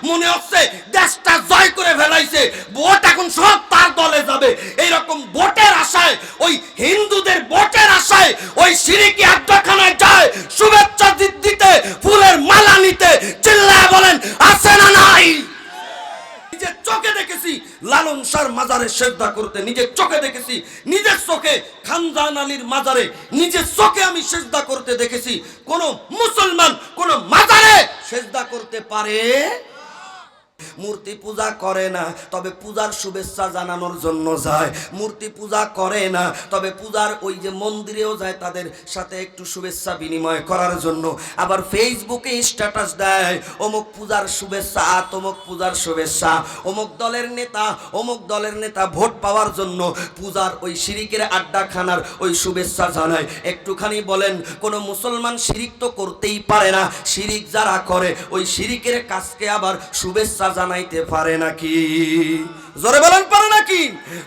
মনে হচ্ছে দেশটা জয় করে ফেলাইছে, ভোট এখন সব তার দলে যাবে। এইরকম ভোটের আশায়, ওই হিন্দুদের ভোটের আশায় ওই শিরকি আড্ডাখানায় যায় শুভেচ্ছা দিতে, ফুলের মালা নিতে। চিল্লায় বলেন আছে না নাই? নিজের চোখে দেখেছি লালন শাহর মাজারে সেজদা করতে, নিজের চোখে দেখেছি, নিজের চোখে খানজান আলীর মাজারে নিজের চোখে আমি সেজদা করতে দেখেছি। কোন মুসলমান কোন মাজারে সেজদা করতে পারে? মূর্তি পূজা করে না, তবে পূজার শুভেচ্ছা জানানোর জন্য যায়। মূর্তি পূজা করে না, তবে পূজার ওই যে মন্দিরেও যায় তাদের সাথে একটু শুভেচ্ছা বিনিময় করার জন্য। আবার ফেসবুকে স্ট্যাটাস দেয় অমুক পূজার শুভেচ্ছা, তমুক পূজার শুভেচ্ছা। অমুক দলের নেতা ভোট পাওয়ার জন্য পূজার ওই শিরিকের আড্ডাখানার ওই শুভেচ্ছা জানায়। একটুখানি বলেন, কোন মুসলমান শিরিক তো করতেই পারে না, শিরিক যারা করে ওই শিরিকের কাজকে আবার শুভেচ্ছা জানাইতে পারে নাকি? জোরে বলেন পারে নাকি?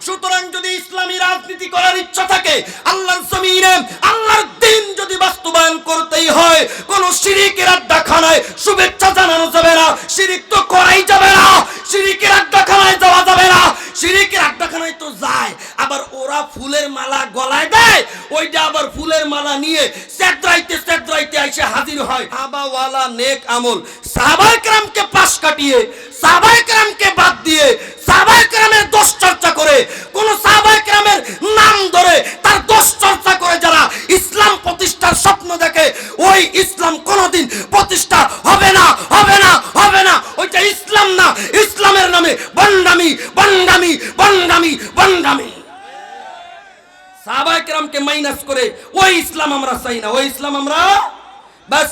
সুতরাং যদি ইসলামী রাজনীতি করার ইচ্ছা থাকে, আল্লাহর জমিনে আল্লাহর দ্বীন যদি বাস্তবায়ন করতেই হয়, কোন শিরিকের আড্ডাখানায় শুভেচ্ছা জানানো যাবে না, শিরিক তো করাই যাবে না, শিরিকের আড্ডাখানায় যাওয়া যাবে না। শিরিকের আড্ডাখানায় তো যায়, আবার ওরা ফুলের মালা গলায় দেয়, ওইটা আবার ফুলের মালা নিয়ে সেদ্রাইতে এসে হাজির হয়। সাহাবাওয়ালা নেক আমল, সাহাবায়ে কেরামকে পাশ কাটিয়ে, সাহাবায়ে কেরামকে বাদ দিয়ে, সাহাবায়ে কেরামের দোষ চর্চা করে, কোন সাহাবায়ে কেরামের নাম ধরে তার দোষ চর্চা করে যারা ইসলাম প্রতিষ্ঠার স্বপ্ন দেখে, ওই ইসলাম কোনোদিন প্রতিষ্ঠা হবে না, হবে না, হবে না। ওইটা ইসলাম না, ইসলামের নামে বন্ডামি, বন্ডামি, বন্ডামি, বন্ডামি। সাহাবায়ে কেরামকে মাইনাস করে ওই ইসলাম আমরা চাই না, ওই ইসলাম আমরা, বাস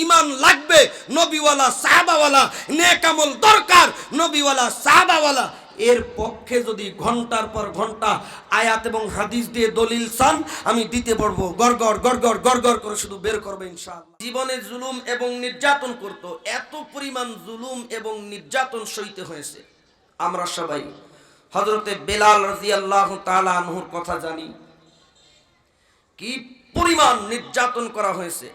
ঈমান লাগবে নবীওয়ালা সাহাবাওয়ালা, নেক আমল দরকার নবীওয়ালা সাহাবাওয়ালা। এর পক্ষে যদি ঘন্টার পর ঘন্টা আয়াত এবং হাদিস দিয়ে দলিল চান, আমি দিতে পারবো, গড়গড় গড়গড় গড়গড় করে শুধু বের করবে ইনশাআল্লাহ। জীবনে জুলুম এবং নির্যাতন করত, এত পরিমাণ জুলুম এবং নির্যাতন সইতে হয়েছে। আমরা সবাই হযরতে বেলাল রাদিয়াল্লাহু তাআলা আনহুর কথা জানি, কি পরিমাণ নির্যাতন করা হয়েছে।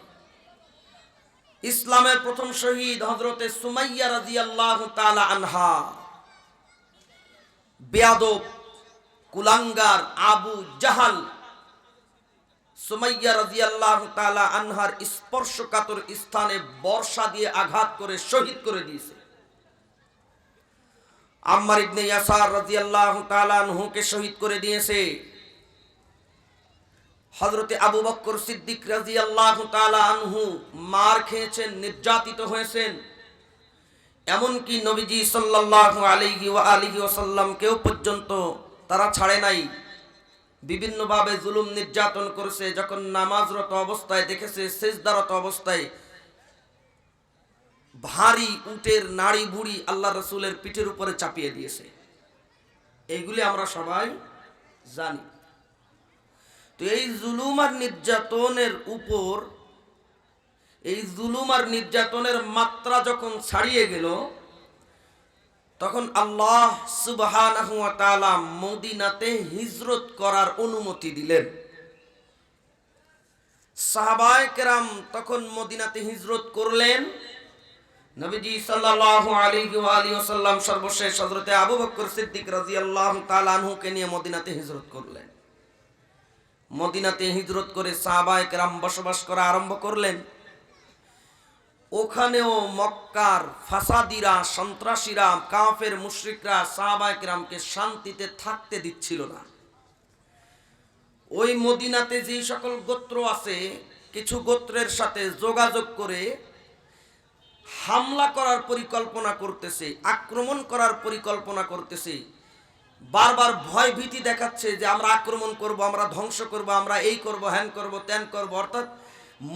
ইসলামের প্রথম শহীদ হযরতে সুমাইয়া রাদিয়াল্লাহু তাআলা আনহা, বেয়াদব কুলাঙ্গার আবু জাহাল সুমাইয়া রাদিয়াল্লাহু তাআলা আনহার স্পর্শকাতর স্থানে বর্ষা দিয়ে আঘাত করে শহীদ করে দিয়েছে। আম্মার ইবনে ইয়াসার রাদিয়াল্লাহু তাআলা আনহুকে শহীদ করে দিয়েছে। হযরতে আবু বকর সিদ্দিক রাদিয়াল্লাহু তাআলা আনহু মার খেয়েছেন, নির্যাতিত হয়েছেন। এমনকি নবীজি সাল্লাল্লাহু আলাইহি ওয়া আলিহি ওয়াসাল্লামকেও পর্যন্ত তারা ছাড়ে নাই, বিভিন্নভাবে জুলুম নির্যাতন করেছে। যখন নামাজরত অবস্থায় দেখেছে সিজদারত অবস্থায় ভারী উটের নাড়ি বুড়ি আল্লাহ রাসূলের পিঠের উপরে চাপিয়ে দিয়েছে। এইগুলি আমরা সবাই জানি। তো এই জুলুম আর নির্যাতনের উপর, এই জুলুম আর নির্যাতনের মাত্রা যখন ছাড়িয়ে গেল, তখন আল্লাহ সুবহানাহু ওয়া তাআলা মদিনাতে হিজরত করার অনুমতি দিলেন। সাহাবায়ে কেরাম তখন মদিনাতে হিজরত করলেন। নবীজি সাল্লাল্লাহু আলাইহি ওয়া আলিহি ওয়াসাল্লাম সর্বশেষ হযরতে আবু বকর সিদ্দিক রাদিয়াল্লাহু তাআলা আনহুকে নিয়ে মদিনাতে হিজরত করলেন। মদিনাতে হিজরত করে সাহাবায়ে কেরাম বসবাস করা আরম্ভ করলেন। ওখানেও মক্কার ফাসাদিরা, সন্ত্রাসীরা, কাফের মুশরিকরা সাহাবায়ে কেরামকে শান্তিতে থাকতে দিচ্ছিল না। ওই মদিনাতে যে সকল গোত্র আছে, কিছু গোত্রের সাথে যোগাযোগ করে হামলা করার পরিকল্পনা করতেছে, আক্রমণ করার পরিকল্পনা করতেছে। বারবার ভয় ভীতি দেখাচ্ছে যে আমরা আক্রমণ করব, আমরা ধ্বংস করব, আমরা এই করব, হ্যান করব, ত্যান করব। অর্থাৎ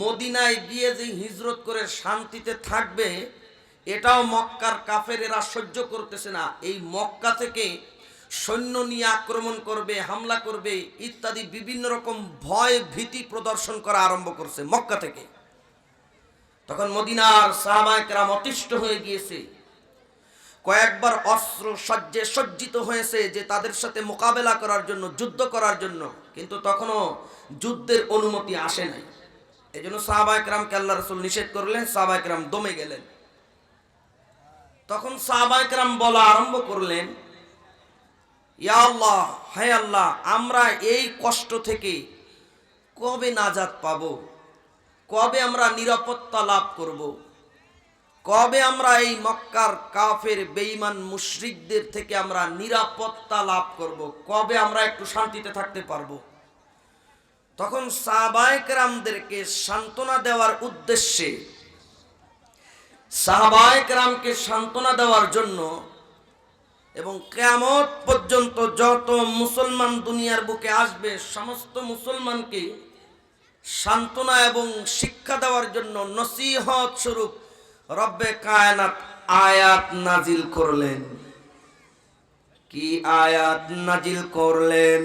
মদিনায় গিয়ে যে হিজরত করে শান্তিতে থাকবে, এটাও মক্কার কাফেরেরা সহ্য করতেছে না। এই মক্কা থেকে সৈন্য নিয়ে আক্রমণ করবে, হামলা করবে ইত্যাদি বিভিন্ন রকম ভয় ভীতি প্রদর্শন করা আরম্ভ করছে মক্কা থেকে। তখন মদিনার সাহাবায়ে কেরাম অতিষ্ঠ হয়ে গিয়েছে, কয়েকবার অস্ত্র সজ্জে সজ্জিত হয়েছে যে তাদের সাথে মোকাবেলা করার জন্য, যুদ্ধ করার জন্য, কিন্তু তখনও যুদ্ধের অনুমতি আসে নাই। এই জন্য সাহাবায়ে কেরামকে আল্লাহ রাসূল নিষেধ করলেন, সাহাবায়ে কেরাম দমে গেলেন। তখন সাহাবায়ে কেরাম বলা আরম্ভ করলেন, ইয়া আল্লাহ, হে আল্লাহ, আমরা এই কষ্ট থেকে কবে নাজাত পাব? কবে আমরা নিরাপত্তা লাভ করব? কবে আমরা এই মক্কার কাফের বেঈমান মুশরিকদের থেকে আমরা নিরাপত্তা লাভ করব? কবে আমরা একটু শান্তিতে থাকতে পারবো? তখন সাহাবায়ে কেরামদেরকে সান্ত্বনা দেওয়ার উদ্দেশ্যে, সাহাবায়ে কেরামকে সান্ত্বনা দেওয়ার জন্য এবং কিয়ামত পর্যন্ত যত মুসলমান দুনিয়ার বুকে আসবে সমস্ত মুসলমানকে সান্ত্বনা এবং শিক্ষা দেওয়ার জন্য নসিহত স্বরূপ রব্বে কায়নাত আয়াত নাজিল করলেন। কি আয়াত নাজিল করলেন?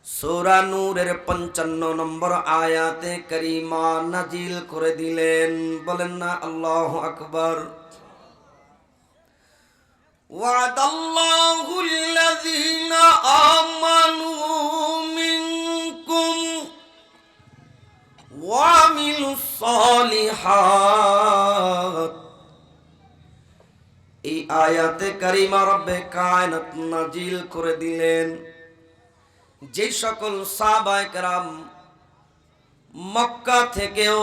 সূরা নূরের 55 নম্বর আয়াতে কারিমা নাজিল করে দিলেন। বলেন না আল্লাহু আকবার। ওয়াদাল্লাহুল্লাযীনা আমানু মিনকুম ওয়া আমিলুস সালিহাত। এই আয়াতে কারিমা রব্বে কায়নাত নাজিল করে দিলেন। যে সকল সাহাবায়ে কেরাম মক্কা থেকেও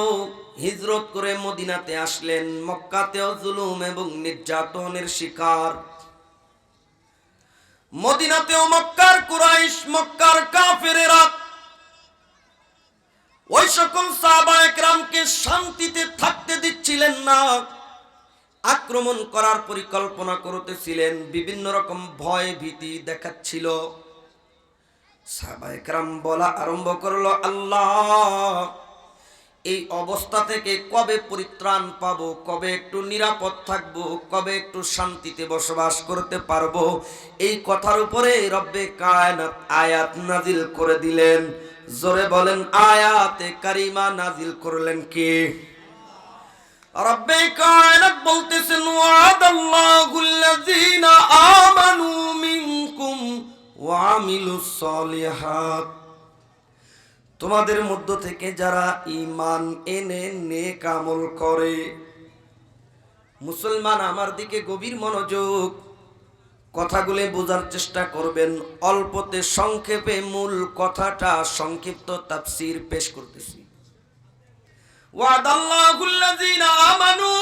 হিজরত করে মদিনাতে আসলেন, মক্কাতেও জুলুম এবং নির্যাতনের শিকার, মদিনাতেও মক্কার কুরাইশ, মক্কার কাফেরেরা ওই সকল সাহাবায়ে কেরামকে শান্তিতে থাকতে দিচ্ছিলেন না, আক্রমণ করার পরিকল্পনা করতেছিলেন, বিভিন্ন রকম ভয় ভীতি দেখাচ্ছিল। সাহাবায়ে কেরাম বলা আরম্ভ করলো, আল্লাহ, এই অবস্থা থেকে কবে পরিত্রাণ পাবো? কবে একটু নিরাপদ থাকবো? কবে একটু শান্তিতে বসবাস করতে পারবো? এই কথার উপরে রব্বে কায়নাত আয়াত নাজিল করে দিলেন। জোরে বলেন, আয়াতে কারিমা নাজিল করলেন কে? রব্বে কায়নাত বলতেছেন, ওয়াদাল্লাহুল্লাযীনা আমানু মিনকুম ওয়া আমিলুস সালিহাত। তোমাদের মধ্য থেকে যারা ঈমান এনে নেক আমল করে। মুসলমান আমার দিকে গভীর মনোযোগ, কথাগুলো বোঝার চেষ্টা করবেন। অল্পতে সংক্ষেপে মূল কথাটা সংক্ষিপ্ত তাফসীর পেশ করতেছি। ওয়াদাল্লাহুল্লাযীনা আমানু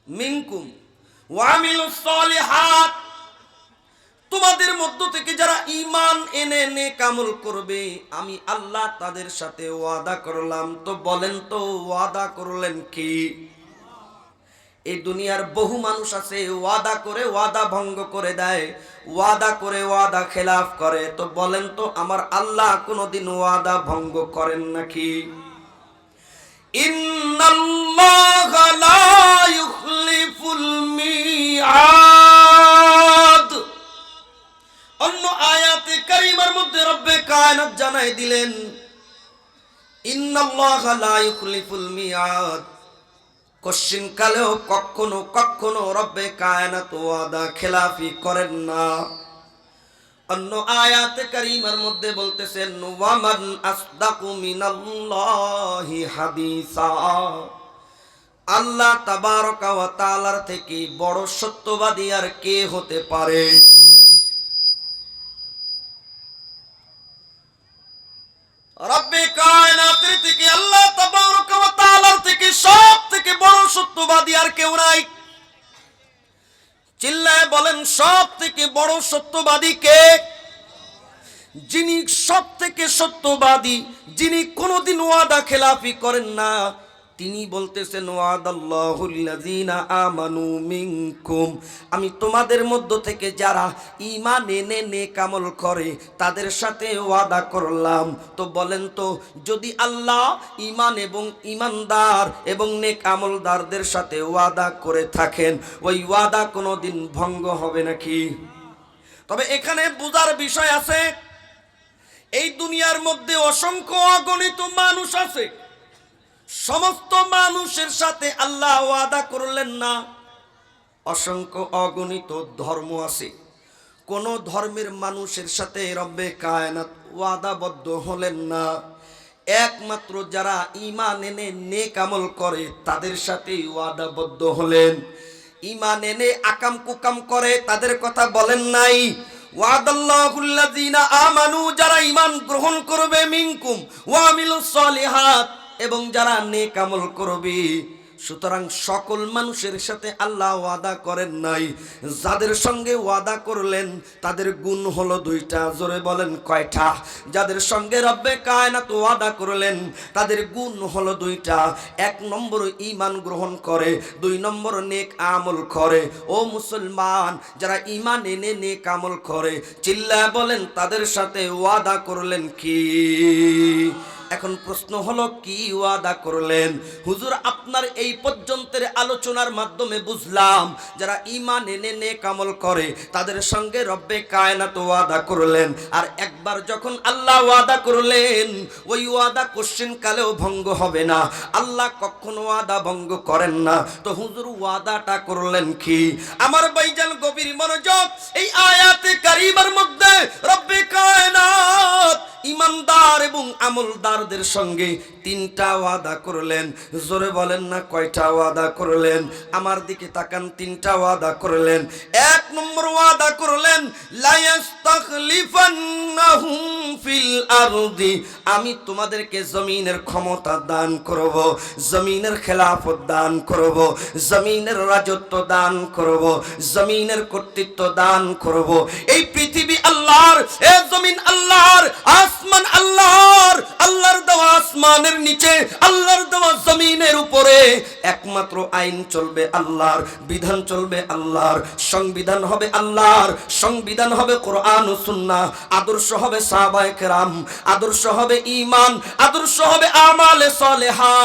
মিনকুম ওয়া আমিলুস সালিহাত। তোমাদের মধ্য থেকে যারা ঈমান এনে নেক আমল করবে, আমি আল্লাহ তাদের সাথে ওয়াদা করলাম। তো বলেন তো ওয়াদা করলেন কি? এই দুনিয়ার বহু মানুষ আছে, ওয়াদা করে ওয়াদা ভঙ্গ করে দেয়, ওয়াদা করে ওয়াদা খেলাফ করে। তো বলেন তো আমার আল্লাহ কোনদিন ওয়াদা ভঙ্গ করেন নাকি? ইন্নাল্লাহা লা ইউখলিফুল মিআদ। অন্য আয়াতে কারিমার মধ্যে রব্বে কায়নাত জানাই দিলেন, ইন্নাল্লাহা লা ইউখলিফুল মিআদ। কশিন কালেও কখনো কখনো রব্বে কায়নাত ওয়াদা খেলাফি করেন না। অন্য আয়াতে কারিমার মধ্যে বলতেছেন, ওয়ামান আসদাকু মিনাল্লাহি হাদিসা। আল্লাহ তাবারকা ওয়া তাআলার থেকে বড় সত্যবাদী আর কে হতে পারে? রব্বে কায়নাতের থেকে, আল্লাহ তাবারকা ওয়া তাআলার থেকে সব থেকে বড় সত্যবাদী আর কেউ নাই। চিল্লায় বলেন, সব থেকে বড় সত্যবাদী কে? যিনি সব থেকে সত্যবাদী, যিনি কোনোদিন ওয়াদা খেলাফি করেন না, তিনি বলতেছেন, ওয়াদাল্লাহুল্লাযীনা আমানু মিনকুম। আমি তোমাদের মধ্য থেকে যারা ঈমান এনে নেক আমল করে তাদের সাথে ওয়াদা করলাম। তো বলেন তো, যদি আল্লাহ ঈমান এবং ঈমানদার এবং নেক আমলদারদের সাথে ওয়াদা করে থাকেন, ওই ওয়াদা কোনোদিন ভঙ্গ হবে নাকি? তবে এখানে বুঝার বিষয় আছে, এই দুনিয়ার মধ্যে অসংখ্য অগণিত মানুষ আছে, সমস্ত মানুষের সাথে আল্লাহ ওয়াদা করলেন না। অসংখ্য অগণিত ধর্ম আছে, কোন ধর্মের মানুষের সাথে রব্বে কায়নাত ওয়াদাবদ্ধ হলেন না। একমাত্র যারা ঈমান এনে নেক আমল করে তাদের সাথে ওয়াদাবদ্ধ হলেন। ঈমান এনে আকাম কুকাম করে তাদের কথা বলেন নাই। ওয়াদাল্লাহুল্লাযীনা আমানু, যারা ঈমান গ্রহণ করবে, মিনকুম ওয়া আমিলুস সলিহাত, এবং যারা নেক আমল করবে। সুতরাং সকল মানুষের সাথে আল্লাহ ওয়াদা করেন নাই, যাদের সঙ্গে ওয়াদা করলেন তাদের গুণ হলো দুইটা। জোরে বলেন কয়টা? যাদের সঙ্গে রব্বে কায়নাত ওয়াদা করলেন তাদের গুণ হলো দুইটা। এক নম্বর ঈমান গ্রহণ করে, দুই নম্বর নেক আমল করে। ও মুসলমান, যারা ঈমান এনে নেক আমল করে, চিল্লায় বলেন তাদের সাথে ওয়াদা করলেন কি? এখন প্রশ্ন হলো কি ওয়াদা করলেন? হুজুর, আপনার এই পর্যন্তের আলোচনার মাধ্যমে বুঝলাম যারা ঈমান এনে নেক আমল করে তাদের সঙ্গে রব্বে কায়নাত ওয়াদা করলেন। আর একবার যখন আল্লাহ ওয়াদা করলেন, ওই ওয়াদা কোশ্চেন কালেও ভঙ্গ হবে না। আল্লাহ কখনো ওয়াদা ভঙ্গ করেন না। তো হুজুর, ওয়াদাটা করলেন কি? আমার ভাইজান গভীর মনোযোগ, এই আয়াতে কারিমার মধ্যে রব্বে কায়নাত ঈমানদার এবং আমলদারদের সঙ্গে তিনটা ওয়াদা করলেন। জোরে বলেন না কয়টা ওয়াদা করলেন? আমার দিকে তাকান। তিনটা ওয়াদা করলেন। এক নম্বর ওয়াদা করলেন, লা ইস্তাখলিফান্নাহুম ফিল আরদি, আমি তোমাদেরকে জমিনের ক্ষমতা দান করব, জমিনের খেলাফত দান করব, জমিনের রাজত্ব দান করব, জমিনের কর্তৃত্ব দান করব। এই পৃথিবী আল্লাহর, এ জমিন আল্লাহর, আসমান আল্লাহর। আল্লাহর দেওয়া আসমানের নিচে, আল্লাহর দেওয়া জমিনের উপরে একমাত্র আইন চলবে আল্লাহর, বিধান চলবে আল্লাহর, সংবিধান হবে আল্লাহর, সংবিধান হবে কোরআন ও সুন্নাহ, আদর্শ হবে সাহাবায়ে কেরাম, আদর্শ হবে ঈমান, আদর্শ হবে আমালে সালেহা।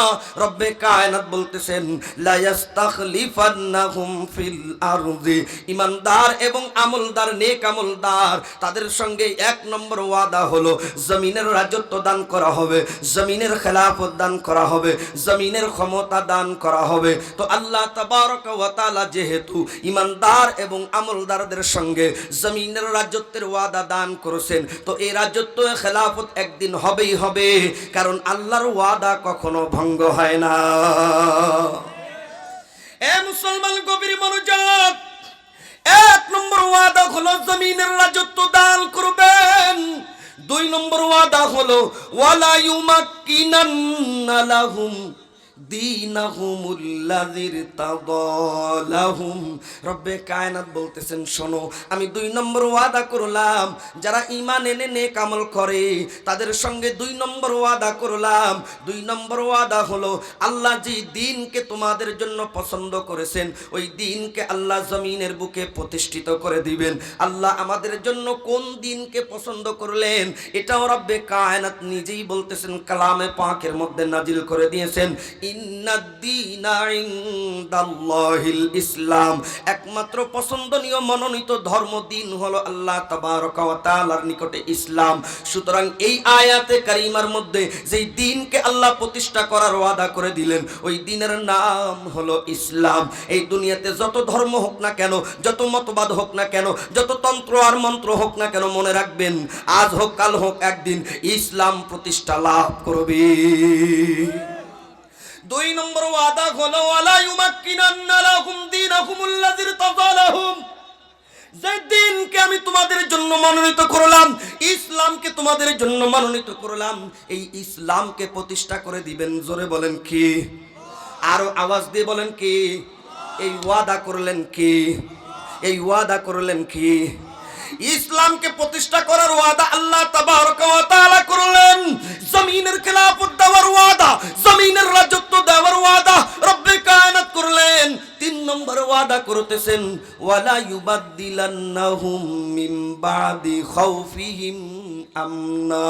রব্বে কায়নাত বলতেছেন, লা ইস্তাখলিফান্নাহুম ফিল আরদি, ঈমানদার এবং আমলদার, নেক আমলদার, তাদের সঙ্গে এক নম্বর ওয়াদা হলো জমিনের রাজত্ব দান করা হবে, জমিনের খেলাফত দান করা হবে, জমিনের ক্ষমতা দান করা হবে। তো আল্লাহ তাবারক ওয়া তাআলা যেহেতু ঈমানদার এবং আমলদারদের সঙ্গে জমিনের রাজত্বের ওয়াদা দান করেছেন, তো এই রাজত্ব খেলাফত একদিন হবেই হবে, কারণ আল্লাহর ওয়াদা কখনো ভঙ্গ হয় না। এ মুসলমান, গভীর মনোযোগ, এক নম্বর ওয়াদা হলো জমিনের রাজত্ব দান করবেন। দুই নম্বর ওয়াদা হলো ওয়ালা ইউমাক্কিনান্না লাহুম দীনাহুমুল্লাযী ইরতাদালাহুম। রব্বে কায়নাত বলতেছেন, শোনো, আমি দুই নম্বর ওয়াদা করলাম যারা ঈমান এনে নেক আমল করে তাদের সঙ্গে দুই নম্বর ওয়াদা করলাম। দুই নম্বর ওয়াদা হলো আল্লাহ যে দ্বীনকে তোমাদের জন্য পছন্দ করেছেন ওই দ্বীনকে আল্লাহ জমিনের বুকে প্রতিষ্ঠিত করে দিবেন। আল্লাহ আমাদের জন্য কোন দ্বীনকে পছন্দ করলেন এটাও রব্বে কায়নাত নিজেই বলতেছেন, কালামে পাকের মধ্যে নাজিল করে দিয়েছেন, ইন্নাদ-দীনা ইনদাল্লাহিল ইসলাম, একমাত্র পছন্দনীয় মনোনীত ধর্ম দিন হলো আল্লাহ তাবারক ওয়া তাআলার নিকটে ইসলাম। সুতরাং এই আয়াতে কারিমার মধ্যে যেই দ্বীনকে আল্লাহ প্রতিষ্ঠা করার ওয়াদা করে দিলেন ওই দ্বীনের নাম হলো ইসলাম। এই দুনিয়াতে যত ধর্ম হোক না কেন, যত মতবাদ হোক না কেন, যত তন্ত্র আর মন্ত্র হোক না কেন, মনে রাখবেন আজ হোক কাল হোক একদিন ইসলাম প্রতিষ্ঠা লাভ করবে। দুই নম্বর ওয়াদা হলো ওয়ালা ইউমাক্কিনান্না লাহুম দীনাহুমুল্লাযী ইরতাদালাহুম, যে দিনকে আমি তোমাদের জন্য মনোনীত করলাম, ইসলামকে তোমাদের জন্য মনোনীত করলাম, এই ইসলামকে প্রতিষ্ঠা করে দিবেন। জোরে বলেন কি? আরো আওয়াজ দিয়ে বলেন কি? এই ওয়াদা করলেন কি? এই ওয়াদা করলেন কি? ইসলামকে প্রতিষ্ঠা করার ওয়াদা আল্লাহ তাবারক ওয়া তাআলা করলেন। জমিনের খেলাফত দেওয়ার ওয়াদা, জমিনের রাজত্ব দেওয়ার ওয়াদা রব্বে কায়নাত করলেন। তিন নম্বর ওয়াদা করতেছেন ওয়ালা ইউবাদদিলান্নাহুম মিন বাদি খাউফিহিম আমনা,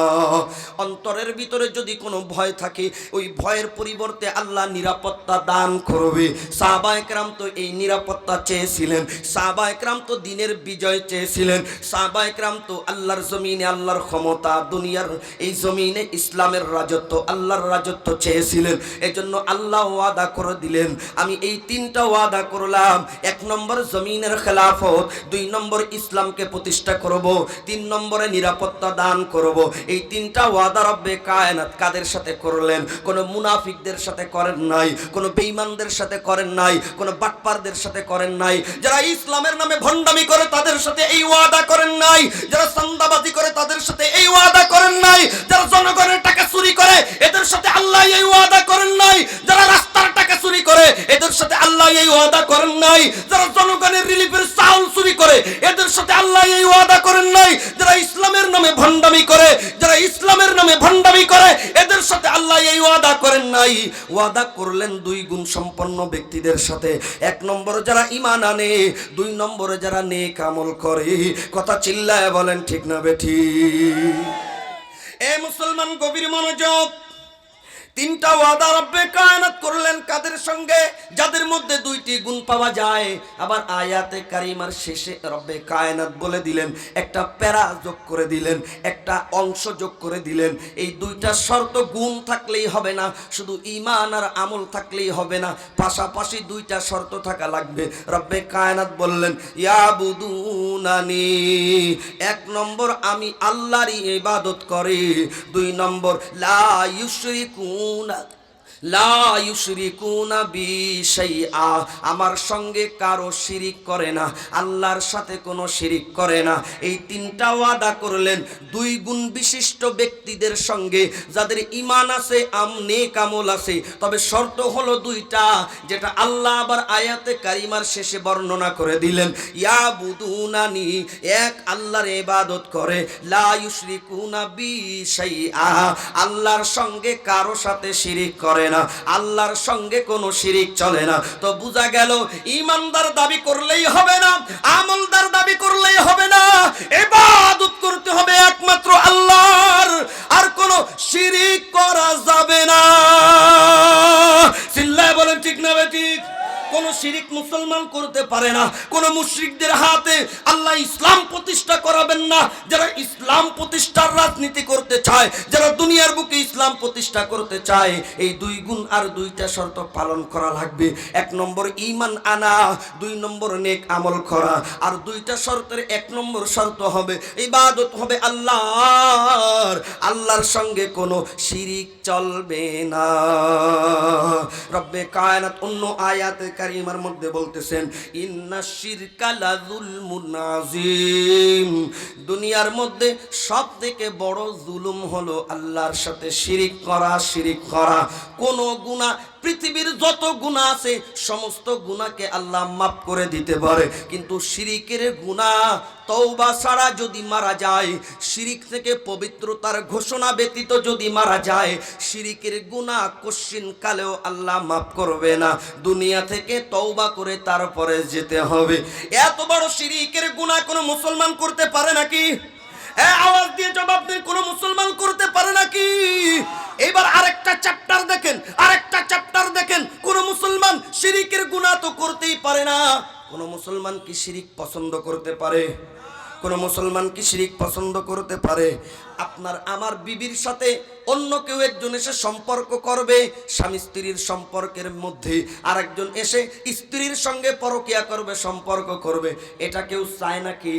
অন্তরের ভিতরে যদি কোনো ভয় থাকে ওই ভয়ের পরিবর্তে আল্লাহ নিরাপত্তা দান করবে। সাহাবায়ে কেরাম তো এই নিরাপত্তা চেয়েছিলেন, সাহাবায়ে কেরাম তো দ্বীনের বিজয় চেয়েছিলেন, সাহাবায়ে কেরাম তো আল্লাহর জমিনে আল্লাহর ক্ষমতা, দুনিয়ার এই জমিনে ইসলামের রাজত্ব, আল্লাহর রাজত্ব চেয়েছিলেন। এজন্য আল্লাহ ওয়াদা করে দিলেন, আমি এই তিনটা ওয়াদা করলাম। এক নম্বর জমিনের খেলাফত, দুই নম্বর ইসলামকে প্রতিষ্ঠা করব, তিন নম্বরে নিরাপত্তা দান দান করব। এই তিনটা ওয়াদা রব্বে কায়নাত কাদের সাথে করলেন? কোন মুনাফিকদের সাথে করেন নাই, কোন বেঈমানদের সাথে করেন নাই, কোন বাটপারদের সাথে করেন নাই। যারা ইসলামের নামে ভণ্ডামি করে তাদের সাথে এই ওয়াদা করেন নাই, যারা চাঁদাবাজি করে তাদের সাথে এই ওয়াদা করেন নাই, যারা জনগণের টাকা চুরি করে এদের সাথে আল্লাহ এই ওয়াদা করেন নাই, যারা রাস্তার টাকা চুরি করে এদের সাথে আল্লাহ এই ওয়াদা করেন নাই, যারা জনগণের রিলিফের চাউল চুরি করে এদের সাথে আল্লাহ এই ওয়াদা করেন নাই, যারা ইসলামের নামে ভণ্ডামি করে, যারা ইসলামের নামে ভণ্ডামি করে এদের সাথে আল্লাহ এই ওয়াদা করেন নাই। ওয়াদা করলেন দুই গুণ সম্পন্ন ব্যক্তিদের সাথে। এক নম্বরে যারা ঈমান আনে, দুই নম্বরে যারা নেক আমল করে। কথা চিল্লায় বলেন ঠিক না বেঠিক? এ মুসলমান গভীর মনোযোগ। তিনটা ওয়াদা রব্বে কায়নাত করলেন কাদের সঙ্গে? যাদের মধ্যে দুইটি গুণ পাওয়া যায়। আবার আয়াতে কারিমার শেষে রব্বে কায়নাত বলে দিলেন, একটা প্যারা যোগ করে দিলেন, একটা অংশ যোগ করে দিলেন। এই দুইটা শর্ত গুণ থাকলেই হবে না, শুধু ঈমান আর আমল থাকলেই হবে না, পাশাপাশি দুইটা শর্ত থাকা লাগবে। রব্বে কায়নাত বললেন ইয়াবুদুনানি, এক নম্বর আমি আল্লাহরই ইবাদত করি, দুই নম্বর লা ইউশরিকুনা বি শাইআ, আমার সঙ্গে কারো শিরিক করে না, আল্লাহর সাথে কোনো শিরিক করে না। এই তিনটা ওয়াদা করলেন দুই গুণ বিশিষ্ট ব্যক্তিদের সঙ্গে, যাদের ঈমান আছে, নেক আমল আছে। তবে শর্ত হলো দুইটা, যেটা আল্লাহ আবার আয়াতে কারিমার শেষে বর্ণনা করে দিলেন। ইয়াবুদুনানি, এক আল্লাহর ইবাদত করে, লা ইউশরিকুনা বি শাইআ, আল্লাহর সঙ্গে কারো সাথে শিরিক করে না, আল্লাহর সঙ্গে কোনো শিরিক চলে না। তো বোঝা গেল ঈমানদার দাবি করলেই হবে না, আমলদার দাবি করলেই হবে না, ইবাদত করতে হবে একমাত্র আল্লাহর, আর কোনো শিরিক করা যাবে না। চিল্লায় বলেন ঠিক না বেঠিক? কোন শিরিক মুসলমান করতে পারে না। কোন মুশরিকদের হাতে আল্লাহ ইসলাম প্রতিষ্ঠা করাবেন না। যারা ইসলাম প্রতিষ্ঠার রাজনীতি করতে চায়, যারা দুনিয়ার বুকে ইসলাম প্রতিষ্ঠা করতে চায়, এই দুই গুণ আর দুইটা শর্ত পালন করা লাগবে। এক নম্বর ঈমান আনা, দুই নম্বর নেক আমল করা। আর দুইটা শর্তের এক নম্বর শর্ত হবে ইবাদত হবে আল্লাহর, আল্লাহর সঙ্গে কোনো শিরিক চলবে না। রব্বে কায়নাত অন্য আয়াতে কারিমার মধ্যে বলতেছেন ইন্নাশ শিরকা লাযুলমুন আযীম, দুনিয়ার মধ্যে সবথেকে বড় জুলুম হলো আল্লাহর সাথে শিরিক করা। শিরিক করা কোন গুনাহ, পৃথিবীর যত গুনাহ আছে সমস্ত গুনাহকে আল্লাহ মাফ করে দিতে পারে, কিন্তু শিরিকের গুনাহ তওবা ছাড়া যদি মারা যায়, শিরিক থেকে পবিত্রতার ঘোষণা ব্যতীত যদি মারা যায়, শিরিকের গুনাহ কোশ্চিন কালেও আল্লাহ মাফ করবে না। দুনিয়া থেকে তওবা করে তারপরে যেতে হবে। এত বড় শিরিকের গুনাহ কোনো মুসলমান করতে পারে নাকি? আওয়াজ দিয়ে জবাব দেন, কোন মুসলমান করতে পারে নাকি? এবার আরেকটা চ্যাপ্টার দেখেন, আরেকটা চ্যাপ্টার দেখেন। কোন মুসলমান শিরিকের গুনাহ তো করতেই পারে না। কোন মুসলমান কি শিরিক পছন্দ করতে পারে? কোন মুসলমান কি শিরিক পছন্দ করতে পারে? আপনার আমার বিবির সাথে অন্য কেউ একজন এসে সম্পর্ক করবে, স্বামী স্ত্রীর সম্পর্কের মধ্যে আরেকজন এসে স্ত্রীর সঙ্গে পরকীয়া করবে, সম্পর্ক করবে। এটা কেউ চায় নাকি?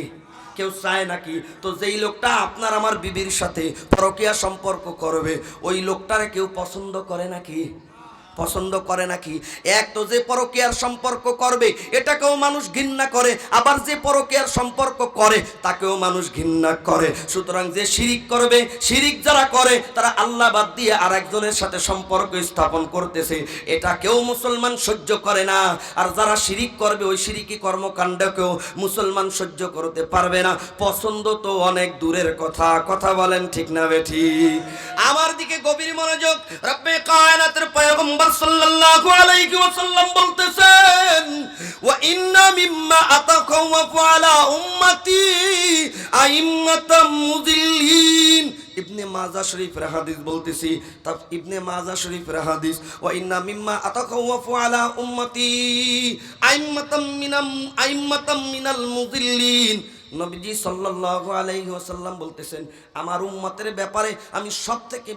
কেউ চায় নাকি? তো যেই লোকটা আপনার আমার বিবির সাথে পরকীয়া সম্পর্ক করবে, ওই লোকটারে কেউ পছন্দ করে নাকি? পছন্দ করে নাকি? এক তো যে পরকীয়ার সম্পর্ক করবে এটাকেও মানুষ ঘৃণা করে, আবার যে পরকীয়ার সম্পর্ক করে তাকেও মানুষ ঘৃণা করে। সুতরাং যে শিরিক করবে, শিরিক যারা করে তারা আল্লাহ বাদ দিয়ে আরেকজনের সাথে সম্পর্ক স্থাপন করতেছে, এটা কেউ মুসলমান সহ্য করে না। আর যারা শিরিক করবে ওই শিরিকি কর্মকাণ্ডকেও মুসলমান সহ্য করতে পারবে না। পছন্দ তো অনেক দূরের কথা, কথা বলেন ঠিক না বেঠিক? আমার দিকে গভীর মনোযোগ। রব্বে কায়নাতের পয়গম্বর সাল্লাল্লাহু আলাইহি ওয়াসাল্লাম বলতেছেন ওয়া ইন্না মিম্মা আতাকাওয়াফু আলা উম্মতি আইম্মাতাম মুযিল্লিন। ইবনে মাজাহ শরীফের হাদিস বলতেছি, তা ইবনে মাজাহ শরীফের হাদিস, ওয়া ইন্না মিম্মা আতাকাওয়াফু আলা উম্মতি আইম্মাতাম মিনাল মুযিল্লিন। নবীজি সাল্লাল্লাহু আলাইহি ওয়াসাল্লাম বলতেছেন আমার উম্মতের ব্যাপারে আমি সবথেকে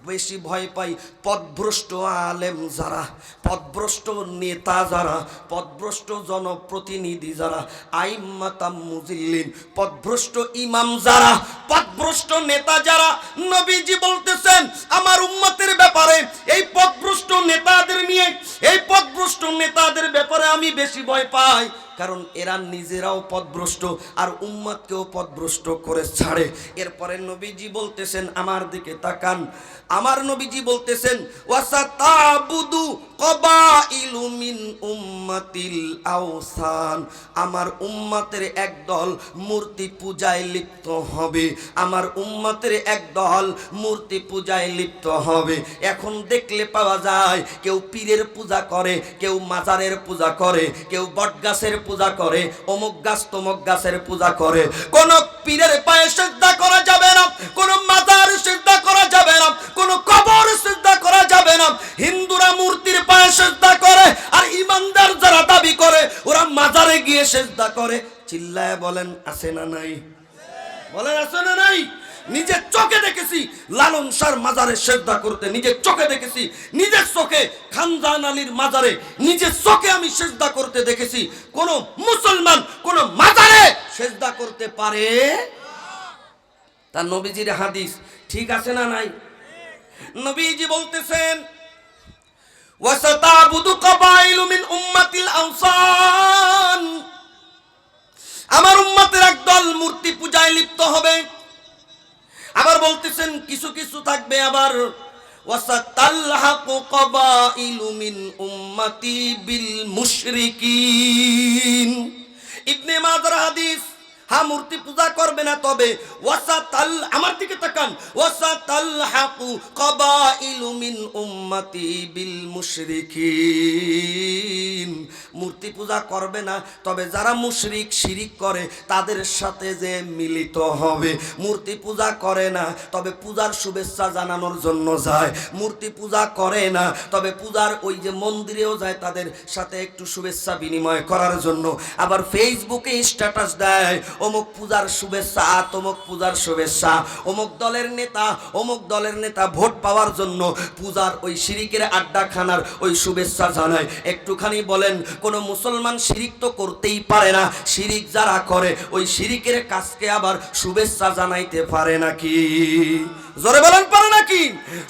বেশি ভয় পাই পথভ্রষ্ট আলেম যারা, পথভ্রষ্ট নেতা যারা, পথভ্রষ্ট জনপ্রতিনিধি যারা, আইম্মাতাম মুযিল্লিন, পথভ্রষ্ট ইমাম যারা, পথভ্রষ্ট পথভ্রষ্ট নেতা যারা, নবীজি বলতেছেন আমার উম্মতের ব্যাপারে এই পথভ্রষ্ট নেতাদের নিয়ে, এই পথভ্রষ্ট নেতাদের ব্যাপারে আমি বেশি ভয় পাই, কারণ এরা নিজেরাও পথভ্রষ্ট আর উম্মতকেও পথভ্রষ্ট করে ছাড়ে। এরপরে নবীজি বলতেছেন, আমার দিকে তাকান, আমার নবীজি বলতেছেন ওয়াসাতাবুদু কবাইলু মিন উম্মাতিল আওসান, আমার উম্মতের একদল মূর্তি পূজায় লিপ্ত হবে, আমার উম্মতের একদল মূর্তি পূজায় লিপ্ত হবে। এখন দেখলে পাওয়া যায় কেউ পীরের পূজা করে, কেউ মাজারের পূজা করে, কেউ বটগাছের পূজা করে, অমুক গাছ তমুক গাছের পূজা করে। কোন পীরের পায়ে সিজদা করা যাবে না, কোন মাজার সিজদা করা যাবে না, কোন কবর সিজদা করা যাবে না। হিন্দুরা মূর্তির পায়ে সিজদা করে, আর ইমানদার যারা দাবি করে ওরা মাজারে গিয়ে সিজদা করে। চিল্লায় বলেন আছে না নাই? বলেন আছে না নাই? নিজের চোখে দেখেছি লালন শাহর মাজারে সিজদা করতে, নিজের চোখে দেখেছি, নিজের চোখে খানজান আলীর মাজারে নিজের চোখে আমি সিজদা করতে দেখেছি। কোন মুসলমান কোন মাজারে সিজদা করতে পারে? তার নবীজির হাদিস ঠিক আছে না নাই? নবীজি বলতেছেন ওয়াসাতাবুদু কবাইলু মিন উম্মাতিল আওসান, আমার উম্মতের একদল মূর্তি পূজায় লিপ্ত হবে। আবার বলতেছেন কিছু কিছু থাকবে আবার ওয়াসাতালহাকু কবাইলু মিন উম্মতি বিল মুশরিকিন। ইবনে মাজার হাদিস। হ্যাঁ, মূর্তি পূজা করবে না, তবে ওয়াসাতাল, আমার দিকে তাকান, ওয়াসাতালহাকু কবাইলু মিন উম্মতি বিল মুশরিকিন, মূর্তি পূজা করবে না, তবে যারা মুশরিক শিরিক করে তাদের সাথে যে মিলিত হবে। মূর্তি পূজা করে না, তবে পূজার শুভেচ্ছা জানানোর জন্য যায়। মূর্তি পূজা করে না, তবে পূজার ওই যে মন্দিরেও যায় তাদের সাথে একটু শুভেচ্ছা বিনিময় করার জন্য। আবার ফেসবুকে স্ট্যাটাস দেয় অমুক পূজার শুভেচ্ছা, তমুক পূজার শুভেচ্ছা, অমুক দলের নেতা অমুক দলের নেতা ভোট পাওয়ার জন্য পূজার ওই শিরিকের আড্ডাখানার ওই শুভেচ্ছা জানায়। একটুখানি বলেন, কোন মুসলমান শিরিক তো করতেই পারে না, শিরিক যারা করে ওই শিরিকের কাজকে আবার শুভেচ্ছা জানাইতে পারে নাকি? জোরে বলেন, পারে নাকি?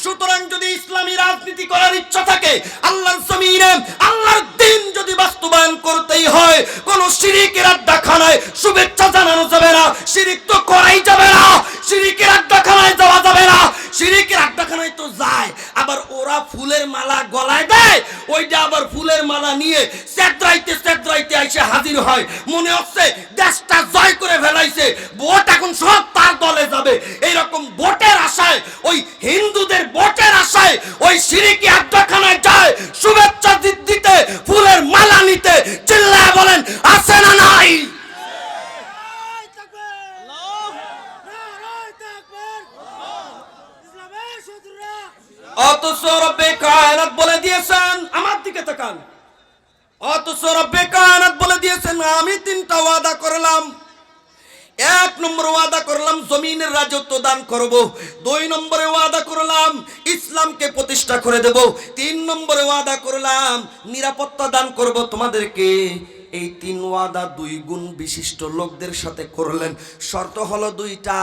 সুতরাং যদি ইসলামী রাজনীতি করার ইচ্ছা থাকে, আল্লাহর জমিনে আল্লাহর দ্বীন যদি বাস্তবায়ন করতেই হয়, কোন শিরিকের আড্ডাখানায় শুভেচ্ছা জানানো যাবে না, শিরিক তো করাই যাবে না, শিরিকের আড্ডাখানায় যাওয়া যাবে না। শিরিকের আড্ডাখানায় তো যায়, আবার ওরা ফুলের মালা গলায় দেয়, ওইটা আবার ফুলের মালা নিয়ে সেদ্রাইতে সেদ্রাইতে এসে হাজির হয়, মনে হচ্ছে দেশটা জয় করে ফেলাইছে, ভোট এখন সব তার দলে যাবে। এইরকম ভোটের আশায়, ওই হিন্দুদের ভোটের আশায় ওই শিরিকি আড্ডাখানায় যায় শুভেচ্ছা দিতে, ফুলের মালা নিতে। চিল্লায় বলেন আছে না নাই? অথচ রব্বে কায়নাত বলে দিয়েছেন, আমার দিকে তাকান, অথচ রব্বে কায়নাত বলে দিয়েছেন আমি তিনটা ওয়াদা করলাম। এক নম্বর ওয়াদা করলাম জমিনের রাজত্ব দান করব, দুই নম্বরে ওয়াদা করলাম ইসলামকে প্রতিষ্ঠা করে দেব, তিন নম্বরে ওয়াদা করলাম নিরাপত্তা দান করব তোমাদেরকে। এই তিন ওয়াদা দুই গুণ বিশিষ্ট লোকদের সাথে করলেন। শর্ত হলো দুইটা,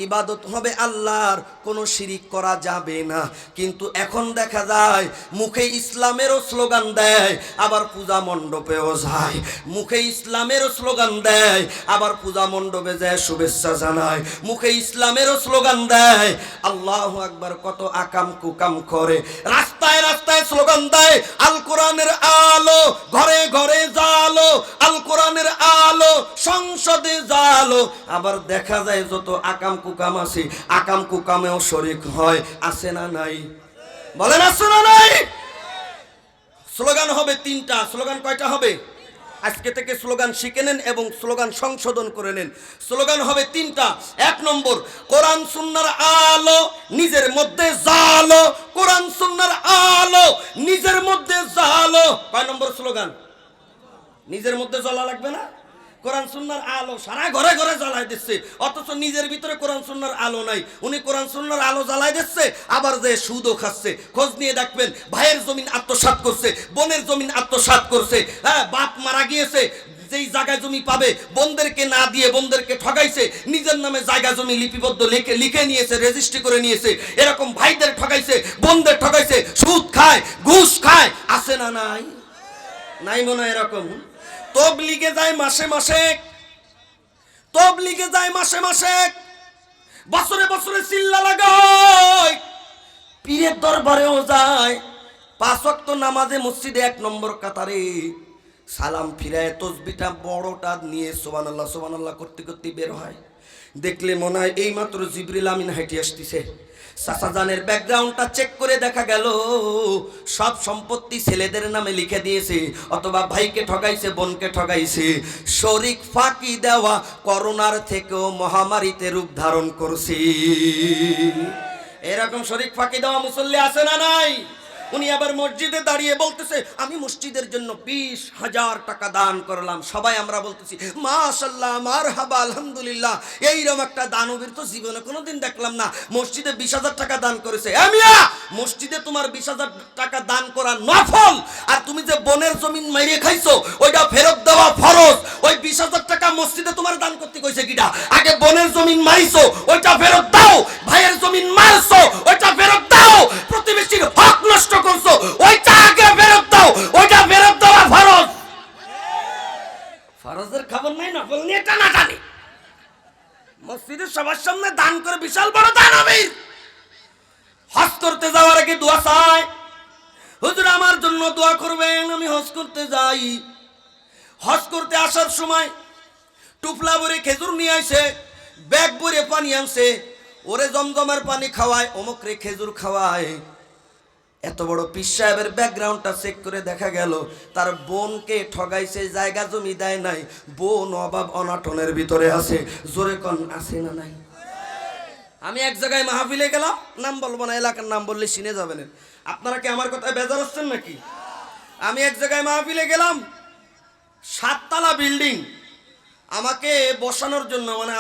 ইবাদত হবে আল্লাহর, কোনো শিরিক করা যাবে না। কিন্তু এখন দেখা যায় মুখে ইসলামেরও স্লোগান দেয়, আবার পূজা মণ্ডপেও যায়, মুখে ইসলামেরও স্লোগান দেয়, আবার পূজা মণ্ডপে যায় শুভেচ্ছা জানায়, মুখে ইসলামেরও স্লোগান দেয়, আল্লাহু আকবার, কত আকাম কুকাম করে, রাস্তায় রাস্তায় স্লোগান দেয় আল কোরআনের আলো ঘরে ঘরে জালো, আল কোরআনের আলো সংসদে জালো। আবার দেখা যায় যত আকাম কুকাম আছে আকাম কুকামেও শরীক হয়। আছে না নাই? বলেন আছে না নাই? স্লোগান হবে তিনটা। স্লোগান কয়টা হবে? আজকে থেকে স্লোগান শিখে নেন এবং স্লোগান সংশোধন করে নেন। স্লোগান হবে তিনটা। এক নম্বর, কোরআন সুন্নাহর আলো নিজের মধ্যে জালো, কোরআন সুন্নাহর আলো নিজের মধ্যে জালো। কয় নম্বর স্লোগান? নিজের মধ্যে জ্বলা লাগবে না? কোরআন সুন্নাহর আলো সারা ঘরে ঘরে জ্বালায় দিচ্ছে, অথচ নিজের ভিতরে কোরআন সুন্নাহর আলো নাই। উনি কোরআন সুন্নাহর আলো জ্বালায় দিচ্ছে, আবার যে সুদও খাচ্ছে। খোঁজ নিয়ে দেখবেন ভাইয়ের জমিন আত্মসাৎ করছে, বোনের জমিন আত্মসাৎ করছে, হ্যাঁ, বাপ মারা গিয়েছে, যেই জায়গা জমি পাবে বোনদেরকে না দিয়ে বোনদেরকে ঠকাইছে, নিজের নামে জায়গা জমি লিপিবদ্ধ লিখে নিয়েছে, রেজিস্ট্রি করে নিয়েছে, এরকম ভাইদের ঠকাইছে, বোনদের ঠকাইছে, সুদ খায়, ঘুষ খায়, আছে না নাই? নাই মনে হয় এরকম। তবলিগে যায় মাসে মাসে, তবলিগে যায় মাসে মাসে, বছরে বছরে চিল্লা লাগায়, পীরের দরবারেও যায়, 5 ওয়াক্ত নামাজে মসজিদে 1 নম্বর কাতারে, সালাম ফিরায় তসবিটা বড়টা নিয়ে সুবহানাল্লাহ সুবহানাল্লাহ করতে করতে বের হয়। দেখলে মনে হয় এইমাত্র জিবরিল আমিন হাঁটি আসতেছে। চাচাজানের ব্যাকগ্রাউন্ডটা চেক করে দেখা গেল সব সম্পত্তি ছেলেদের নামে লিখে দিয়েছে, অথবা ভাইকে ঠকাইছে, বোনকে ঠকাইছে। শরিক ফাঁকি দেওয়া করোনার থেকেও মহামারীতে রূপ ধারণ করছে। এরকম শরিক ফাঁকি দেওয়া মুসল্লি আছে না নাই? উনি আবার মসজিদে দাঁড়িয়ে বলতেছে আমি মসজিদের জন্য 20,000 টাকা দান করলাম। সবাই আমরা বলতেছি মাশাআল্লাহ, মারহাবা, আলহামদুলিল্লাহ। এইরকম একটা দানবীর তো জীবনে কোনোদিন দেখলাম না, মসজিদে 20,000 টাকা দান করেছে। মিয়া, মসজিদে তোমার 20,000 টাকা দান করা নফল, আর তুমি যে বোনের জমিন মাইরে খাইছো ওইটা ফেরত দেওয়া ফরজ। ওই 20,000 টাকা মসজিদে তোমার দান করতে কইছে কিটা? আগে বোনের জমিন মারিছো ওইটা ফেরত দাও, ভাইয়ের জমিন মারছো ওইটা ফেরত দাও, প্রতিবেশীর হক নষ্ট করছো ওইটা আগে ফেরত দাও, ওইটা ফেরত দেওয়া ফরজ। ফরজের খবর নাই, নফল নিয়ে টানাটানি। মসজিদের সবার সামনে দান করে বিশাল বড় দানবীর। হজ করতে যাওয়ার আগে দোয়া চাই, হুজুর আমার জন্য দোয়া করবেন, আমি হজ করতে যাই। হজ করতে আসার সময় টুপলা ভরে খেজুর নিয়ে আসে, ব্যাগ ভরে পানি আনছে, ওরে জমজমের পানি খাওয়ায়, অমুক রে খেজুর খাওয়ায়। এত বড় পীর সাহেবের ব্যাকগ্রাউন্ডটা চেক করে দেখা গেল তার বোনকে ঠগাইছে, জায়গা জমি দেয় নাই, বোন অভাব অনাটনের ভিতরে আছে। জোরে কোন আছে না নাই? আমি এক জায়গায় মাহফিলে গেলাম, নাম বলবো না, এলাকার নাম বললে চিনে যাবেন। আপনারা কি আমার কথায় বেজার হচ্ছেন নাকি? আমি এক জায়গায় মাহফিলে গেলাম, 7 তলা বিল্ডিং, আমাকে বসানোর জন্য মানে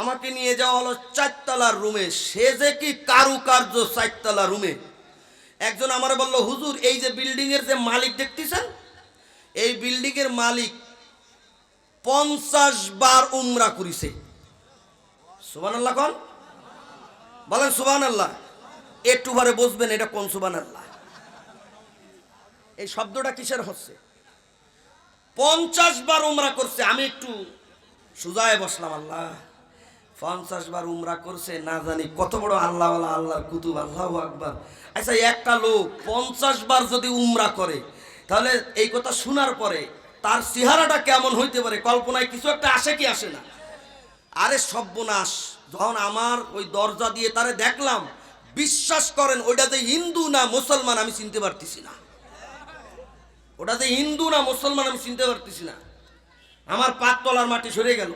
আমাকে নিয়ে যাওয়া হলো 4 তলার রুমে। সে যে কি কারুকার্য 4 তলা রুমে। একজন আমারে বলল হুজুর এই যে বিল্ডিং এর যে মালিক দেখতেছেন, এই বিল্ডিং এর মালিক 50 বার উমরা করেছে। সুবহানাল্লাহ কোন? বলেন সুবহানাল্লাহ। একটু বারে বুঝবেন এটা কোন সুবহানাল্লাহ। এই শব্দটা কিসের হচ্ছে? 50 বার উমরা করছে। আমি একটু সুজায় বসলাম, আল্লাহ 50 বার উমরা করছে, না জানি কত বড় আল্লাহওয়ালা, আল্লাহর কুতুব, আল্লাহু আকবার। আচ্ছা একটা লোক 50 বার যদি উমরা করে, তাহলে এই কথা শোনার পরে তার চেহারাটা কেমন হইতে পারে? কল্পনায় কিছু একটা আসে কি আসে না? আরে সর্বনাশ, যখন আমার ওই দরজা দিয়ে তারে দেখলাম, বিশ্বাস করেন ওইটা যে হিন্দু না মুসলমান আমি চিনতে পারতেছি না। ওটা যে হিন্দু না মুসলমান আমি চিনতে পারতেছি না। আমার 5 তলার মাটি সরে গেল।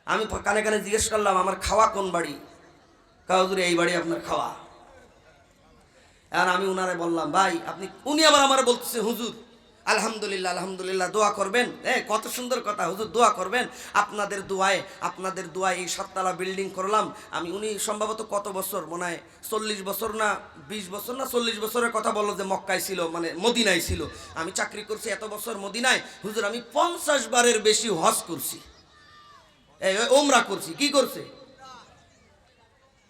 আমি কানে কানে জিজ্ঞেস করলাম আমার খাওয়া কোন বাড়ি? কাউজুরে এই বাড়ি আপনার খাওয়া। আর আমি উনারে বললাম ভাই আপনি, উনি আবার আমার বলতেছে হুজুর আলহামদুলিল্লাহ আলহামদুলিল্লাহ দোয়া করবেন। কত সুন্দর কথা, হুজুর দোয়া করবেন, আপনাদের দোয়ায় এই 7 তলা বিল্ডিং করলাম আমি। উনি সম্ভবত কত বছর, মনে হয় 40 বছর না 20 বছর না 40 বছরের কথা বললো যে মক্কায় ছিল, মানে মদিনায় ছিল। আমি চাকরি করছি এত বছর মদিনায়, হুজুর আমি 50 বারের বেশি হজ করছি, ওমরা করছি। কি করছে?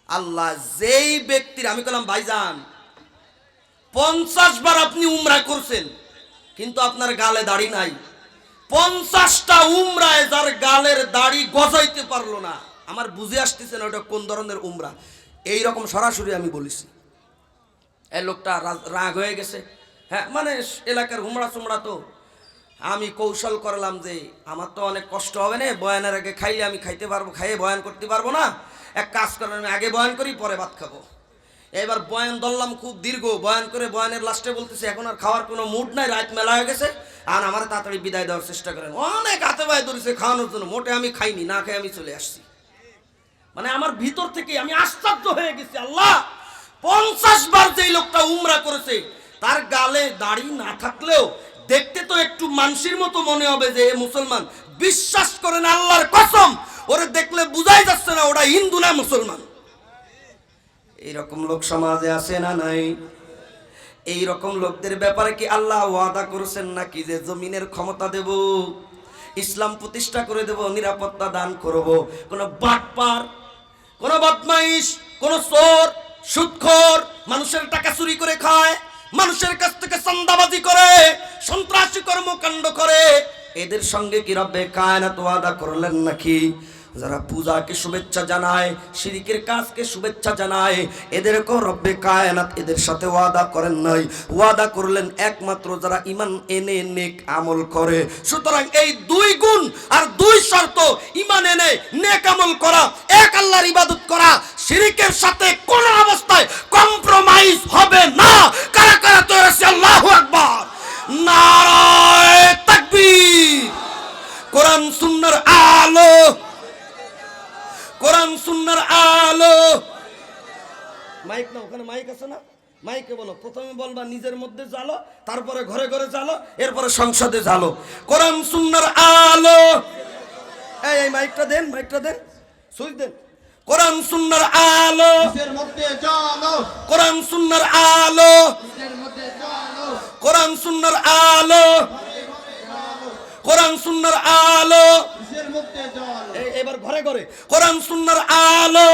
আল্লাহ যেই ব্যক্তির, আমি বললাম ভাইজান 50 বার আপনি উমরা করছেন কিন্তু আপনার গালে দাড়ি নাই। 50টা উমরায় যার গালের দাড়ি গজাইতে পারলো না, আমার বুঝে আসতেছে না ওটা কোন ধরনের উমরা। এইরকম সরাসরি আমি বলেছি। এই লোকটা রাগ হয়ে গেছে। হ্যাঁ মানে এলাকার হুমড়া চুমড়া তো। আমি কৌশল করলাম যে আমার তো অনেক কষ্ট হবে না, বয়ানের আগে খাইলে আমি খাইতে পারবো, খাইয়ে বয়ান করতে পারবো না। এক কাজ করেন, আমি আগে বয়ান করি পরে ভাত খাবো। এবার বয়ান ধরলাম খুব দীর্ঘ, বয়ান করে বয়ানের লাস্টে বলতেছে এখন আর খাওয়ার কোনো মুড নাই, রাত মেলা হয়ে গেছে, আর আমার তাড়াতাড়ি বিদায় দেওয়ার চেষ্টা করেন। অনেক হাতে পায়ে ধরেছে খাওয়ানোর জন্য, মোটে আমি খাইনি, না খাই আমি চলে আসছি। মানে আমার ভিতর থেকে আমি আশ্চর্য হয়ে গেছি, আল্লাহ 50 বার যেই লোকটা উমরা করেছে তার গালে দাড়ি না থাকলেও দেখতে তো একটু মানুষের মতো মনে হবে যে এ মুসলমান। বিশ্বাস করেন আল্লাহর কসম, ওরে দেখলে বুঝাই যাচ্ছে না ওটা হিন্দু না মুসলমান। এইরকম লোক সমাজে আছে না নাই? এইরকম লোকদের ব্যাপারে কি আল্লাহ ওয়াদা করেছেন নাকি যে জমিনের ক্ষমতা দেব? ইসলাম প্রতিষ্ঠা করে দেব, নিরাপত্তা দান করব। কোন বাটপার, কোন বদমাইশ, কোন চোর, সুদখোর, মানুষের টাকা চুরি করে খায়, মানুষের কাছ থেকে চাঁদাবাজি করে, সন্ত্রাসী কর্মকাণ্ড করে, এদের সঙ্গে কি রব্বে কায়নাত ওয়াদা করলেন নাকি? যারা পূজাকে শুভেচ্ছা জানায়, শিরকের কাজকে শুভেচ্ছা জানায়, এদেরকেও রব্বে কায়নাত এদের সাথে ওয়াদা করেন নাই। ওয়াদা করলেন একমাত্র যারা ঈমান এনে নেক আমল করে। সুতরাং এই দুই গুণ আর দুই শর্ত, ঈমান এনে নেক আমল করা, এক আল্লাহর ইবাদত করা, শিরকের সাথে কোন অবস্থায় কম্প্রোমাইজ হবে না। কারা কারা তৈরি আছে? আল্লাহু আকবার, নারায়ে তাকবীর। কোরআন সুন্নাহর আলো, কোরআন সুন্নাহর আলো। মাইক না, ওখানে মাইক আছে না? মাইকে বলো। প্রথমে বলবা নিজের মধ্যে জ্বালো, তারপরে ঘরে ঘরে জ্বালো, এরপরে সংসদে জ্বালো। কোরআন সুন্নাহর আলো। এই মাইকটা দেন, মাইকটা দেন, সুইচ দেন। কোরআন সুন্নাহর আলো, নিজের মধ্যে জ্বালো, কোরআন সুন্নাহর আলো, নিজের মধ্যে জ্বালো, কোরআন সুন্নাহর আলো, কোরআন সুন্নাহর আলো। নিজের মধ্যে জ্বালো, এবার ঘরে ঘরে কোরআন সুন্নাহর আলো,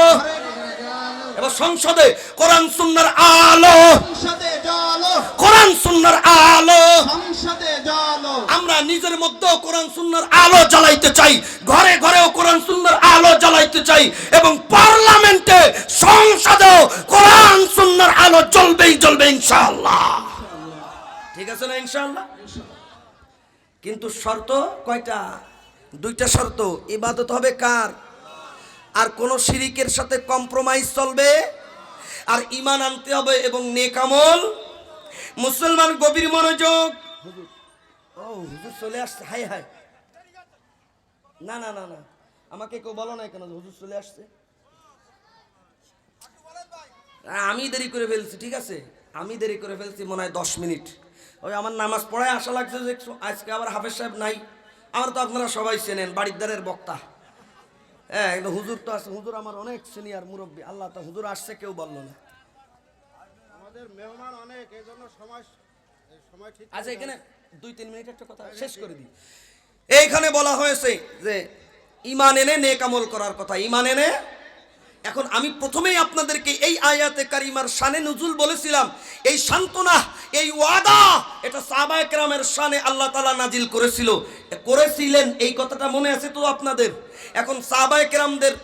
এবার সংসদে কোরআন সুন্নাহর আলো, সংসদে জ্বালো, কোরআন সুন্নাহর আলো। সংসদে জ্বালো। আমরা নিজের মধ্যেও কোরআন সুন্নাহর আলো জ্বালাইতে চাই, ঘরে ঘরেও কোরআন সুন্নাহর আলো জ্বালাইতে চাই, এবং পার্লামেন্টে, সংসদেও কোরআন সুন্নাহর আলো জ্বলবেই জ্বলবে ইনশাআল্লাহ। ঠিক আছে না ইনশাআল্লাহ? কিন্তু শর্ত কয়টা? দুইটা শর্ত। ইবাদত হবে কার? আর কোন শিরিকের সাথে কম্প্রোমাইজ চলবে, আর ঈমান আনতে হবে এবং নেক আমল। মুসলমান গভীর মনোযোগ। ও হুজুর চলে আসছে, হাই হাই। না না না না, আমাকে কেউ বলো না কেন হুজুর চলে আসছে? আমি দেরি করে ফেলছি, ঠিক আছে, আমি দেরি করে ফেলছি মনে হয় 10 মিনিট। ওই আমার নামাজ পড়ায় আশা লাগছে যে আজকে আবার হাফেজ সাহেব নাই। আমার তো আপনারা সবাই চেনেন, বাড়িদারের বক্তা। হ্যাঁ, কিন্তু হুজুর তো আছে, হুজুর আমার অনেক সিনিয়র মুরব্বী। আল্লাহ তো হুজুর আসছে কেউ বললো না। আমাদের মেহমান অনেক, এজন্য সময় ঠিক। আচ্ছা, এখানে 2-3 মিনিট একটা কথা শেষ করে দিই। এইখানে বলা হয়েছে যে ঈমান এনে নেক আমল করার কথা, ঈমান এনে। এখন আমি প্রথমেই আপনাদেরকে এই আয়াতে কারিমার শানে নুজুল বলেছিলাম। এই সান্ত্বনা, এই ওয়াদা, এটা সাহাবায়ে কেরামের শানে আল্লাহ তাআলা নাজিল করেছিলেন। এই কথাটা মনে আছে তো আপনাদের? এখন সাহাবায়ে কেরামদের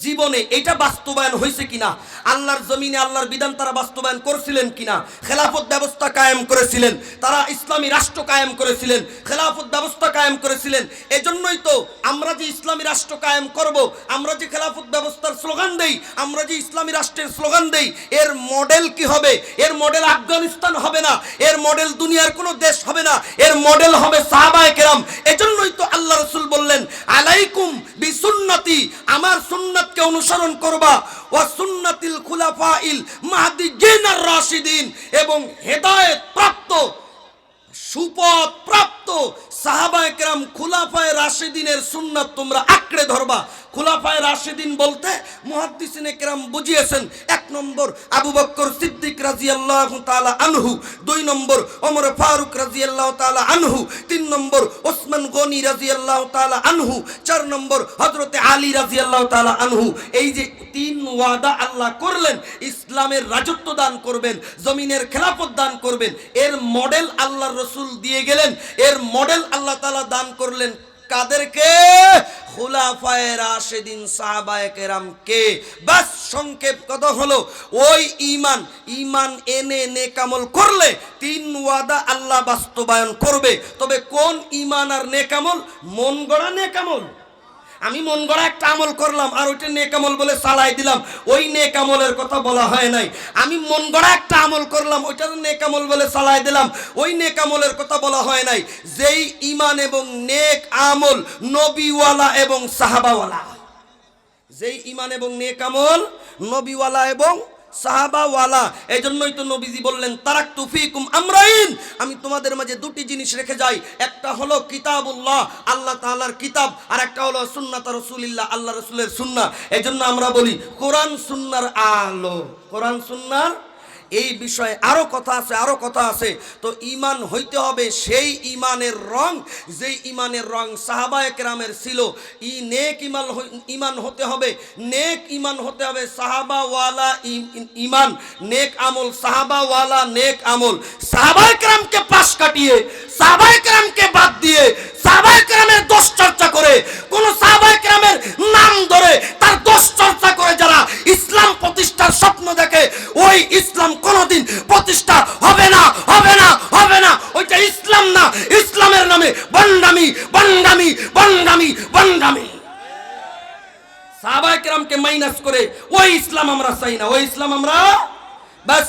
জীবনে এটা বাস্তবায়ন হয়েছে কিনা, আল্লাহর জমিনে আল্লাহর বিধান তারা বাস্তবায়ন করেছিলেন কিনা, খেলাফত ব্যবস্থা কায়েম করেছিলেন, তারা ইসলামী রাষ্ট্র কায়েম করেছিলেন, খেলাফত ব্যবস্থা কায়েম করেছিলেন। এজন্যই তো আমরা যে ইসলামী রাষ্ট্র কায়েম করব, আমরা যে খেলাফত ব্যবস্থার স্লোগান দেই, আমরা যে ইসলামী রাষ্ট্রের স্লোগান দেই, এর মডেল কি হবে? এর মডেল আফগানিস্তান হবে না, এর মডেল দুনিয়ার কোনো দেশ হবে না, এর মডেল হবে সাহাবায়ে কেরাম। এজন্যই তো আল্লাহ রাসূল বললেন, আলাইকুম বিসুন্নতি, আমার সুন্নাতকে অনুসরণ করবা, ওয়া সুন্নাতিল খুলাফাইল মাহদিয়িন আর রাশিদিন, এবং হেদায়েত প্রাপ্ত, সুপথ প্রাপ্ত সাহাবায়ে কেরাম খুলাফায়ে রাশিদিনের সুন্নাত তোমরা আঁকড়ে ধরবা। খুলাফায়ে রাশিদিন বলতে মুহাদ্দিসিনে কেরাম বুঝিয়েছেন, 1 নম্বর আবু বকর সিদ্দিক রাদিয়াল্লাহু তাআলা আনহু, 2 নম্বর ওমর ফারুক রাদিয়াল্লাহু তাআলা আনহু, 3 নম্বর ওসমান গনি রাদিয়াল্লাহু তাআলা আনহু, 4 নম্বর হযরতে আলী রাদিয়াল্লাহু তাআলা আনহু। এই যে 3 ওয়াদা আল্লাহ করলেন, ইসলামের রাজত্ব দান করবেন, জমিনের খেলাফত দান করবেন, এর মডেল আল্লাহর রাসূল দিয়ে গেলেন। এর মডেল আল্লাহ তাআলা দান করলেন কাদেরকে? খুলাফায়ে রাশিদিন সাহাবায়ে কেরামকে। বাস সংক্ষেপ কথা হলো, ওই ঈমান এনে নেক আমল করলে 3 ওয়াদা আল্লাহ বাস্তবায়ন করবে। তবে কোন ঈমান আর নেক আমল? মন গড়া নেক আমল। আমি মন গড়া একটা আমল করলাম আর ওইটা নেক আমল বলে চালাই দিলাম, ওই নেক আমলের কথা বলা হয় নাই। আমি মন গড়া একটা আমল করলাম, ওইটা নেক আমল বলে চালাই দিলাম, ওই নেক আমলের কথা বলা হয় নাই। যেই ঈমান এবং নেক আমল নবীওয়ালা এবং সাহাবাওয়ালা, যেই ঈমান এবং নেক আমল নবীওয়ালা এবং সাহাবাওয়ালা। এজন্যই তো নবীজি বললেন, তারাকতু ফীকুম আমরাইন, আমি তোমাদের মাঝে 2টি জিনিস রেখে যাই। একটা হলো কিতাবুল্লাহ, আল্লাহ তাআলার কিতাব, আর একটা হলো সুন্নাত রাসূলিল্লাহ, আল্লাহ রাসূলের সুন্নাহ। এজন্য আমরা বলি কোরআন সুন্নাহর আলো, কোরআন সুন্নাহর। এই বিষয়ে আরো কথা আছে। তো ঈমান হইতে হবে সেই ঈমানের রং, যেই ঈমানের রং সাহাবায়ে কেরামের ছিল। নেক ঈমান হতে হবে, নেক ঈমান হতে হবে, সাহাবাওয়ালা ঈমান, নেক আমল, সাহাবাওয়ালা নেক আমল। সাহাবায়ে কেরামকে পাশ কাটিয়ে, সাহাবায়ে কেরামকে বাদ দিয়ে, সাহাবায়ে কেরামের দোষ চর্চা করে, কোন সাহাবায়ে কেরামের নাম ধরে তার দোষ চর্চা করে যারা ইসলাম প্রতিষ্ঠার স্বপ্ন দেখে, ওই ইসলাম কোনোদিন প্রতিষ্ঠা হবে না, হবে না, হবে না। ওইটা ইসলাম না, ইসলামের নামে বন্ডামি, বন্ডামি, বন্ডামি, বন্ডামি। সাহাবায়ে কেরামকে মাইনাস করে ওই ইসলাম আমরা চাই না, ওই ইসলাম আমরা, বাস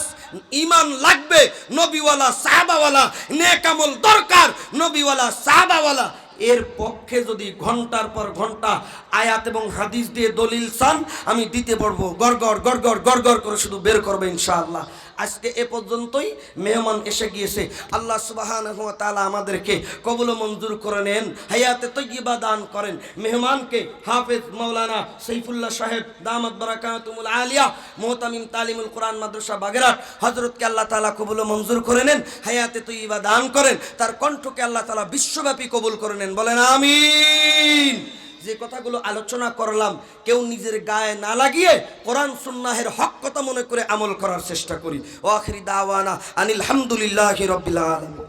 ঈমান লাগবে নবীওয়ালা সাহাবাওয়ালা, নেক আমল দরকার নবীওয়ালা সাহাবাওয়ালা। এর পক্ষে যদি ঘন্টার পর ঘন্টা আয়াত এবং হাদিস দিয়ে দলিল চান, আমি দিতে পারবো, গড়গড় গড়গড় গড়গড় করে শুধু বের করবে ইনশাআল্লাহ। আজকে এ পর্যন্তই, মেহমান এসে গিয়েছে। আল্লাহ সুবহানাহু ওয়া তাআলা আমাদেরকে কবুল ও মঞ্জুর করে নেন, হায়াতে তয়্যিবা দান করেন। মেহমানকে হাফেজ মাওলানা সাইফুল্লাহ সাহেব দামাত বারাকাতুহুল আলিয়া, মুহতামিম তালিমুল কোরআন মাদ্রাসা বাগেরহাট, হযরতকে আল্লাহ তাআলা কবুল ও মঞ্জুর করে নেন, হায়াতে তয়্যিবা দান করেন, তার কণ্ঠকে আল্লাহ তাআলা বিশ্বব্যাপী কবুল করে নেন, বলেন আমিন। যে কথাগুলো আলোচনা করলাম, কেউ নিজের গায়ে না লাগিয়ে কোরআন সুন্নাহের হক কথা মনে করে আমল করার চেষ্টা করি। ওয়া আখিরি দাওয়ানা আনিল হামদুলিল্লাহি রাব্বিল আলামিন।